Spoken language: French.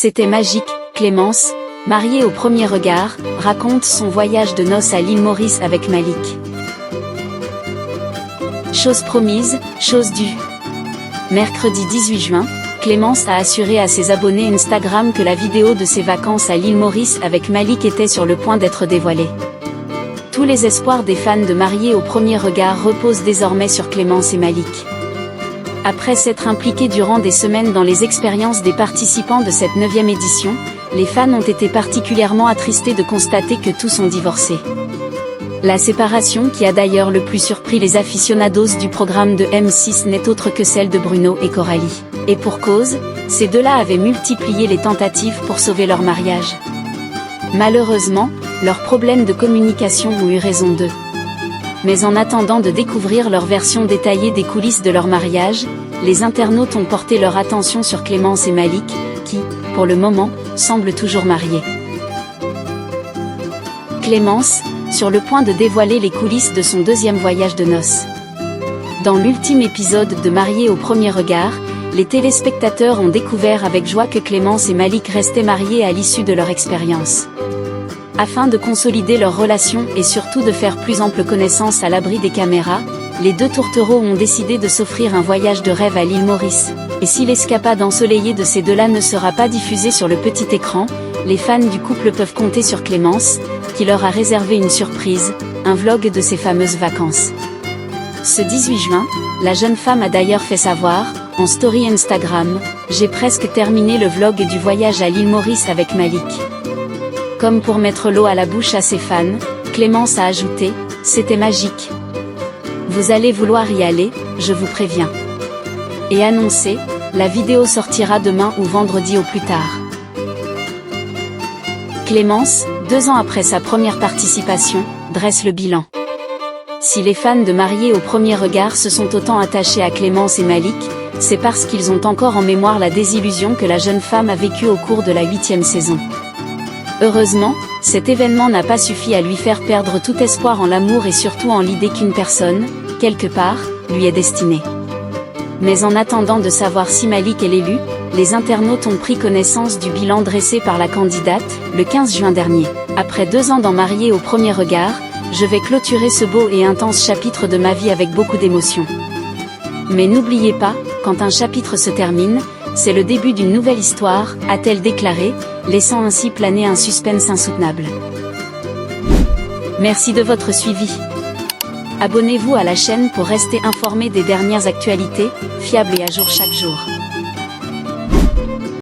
C'était magique. Clémence, mariée au premier regard, raconte son voyage de noces à l'île Maurice avec Malik. Chose promise, chose due. Mercredi 18 juin, Clémence a assuré à ses abonnés Instagram que la vidéo de ses vacances à l'île Maurice avec Malik était sur le point d'être dévoilée. Tous les espoirs des fans de mariés au premier regard reposent désormais sur Clémence et Malik. Après s'être impliqués durant des semaines dans les expériences des participants de cette 9e édition, les fans ont été particulièrement attristés de constater que tous ont divorcé. La séparation qui a d'ailleurs le plus surpris les aficionados du programme de M6 n'est autre que celle de Bruno et Coralie. Et pour cause, ces deux-là avaient multiplié les tentatives pour sauver leur mariage. Malheureusement, leurs problèmes de communication ont eu raison d'eux. Mais en attendant de découvrir leur version détaillée des coulisses de leur mariage, les internautes ont porté leur attention sur Clémence et Malik, qui, pour le moment, semblent toujours mariés. Clémence, sur le point de dévoiler les coulisses de son deuxième voyage de noces. Dans l'ultime épisode de Mariés au premier regard, les téléspectateurs ont découvert avec joie que Clémence et Malik restaient mariés à l'issue de leur expérience. Afin de consolider leur relation et surtout de faire plus ample connaissance à l'abri des caméras, les deux tourtereaux ont décidé de s'offrir un voyage de rêve à l'île Maurice. Et si l'escapade ensoleillée de ces deux-là ne sera pas diffusée sur le petit écran, les fans du couple peuvent compter sur Clémence, qui leur a réservé une surprise, un vlog de ses fameuses vacances. Ce 18 juin, la jeune femme a d'ailleurs fait savoir, en story Instagram, « J'ai presque terminé le vlog du voyage à l'île Maurice avec Malik ». Comme pour mettre l'eau à la bouche à ses fans, Clémence a ajouté « C'était magique. Vous allez vouloir y aller, je vous préviens ». Et annoncé, la vidéo sortira demain ou vendredi au plus tard. Clémence, 2 ans après sa première participation, dresse le bilan. Si les fans de Mariés au premier regard se sont autant attachés à Clémence et Malik, c'est parce qu'ils ont encore en mémoire la désillusion que la jeune femme a vécue au cours de la 8e saison. Heureusement, cet événement n'a pas suffi à lui faire perdre tout espoir en l'amour et surtout en l'idée qu'une personne, quelque part, lui est destinée. Mais en attendant de savoir si Malik est l'élu, les internautes ont pris connaissance du bilan dressé par la candidate, le 15 juin dernier. Après 2 ans dans Mariés au premier regard, je vais clôturer ce beau et intense chapitre de ma vie avec beaucoup d'émotion. Mais n'oubliez pas, quand un chapitre se termine, c'est le début d'une nouvelle histoire, a-t-elle déclaré, laissant ainsi planer un suspense insoutenable. Merci de votre suivi. Abonnez-vous à la chaîne pour rester informé des dernières actualités, fiables et à jour chaque jour.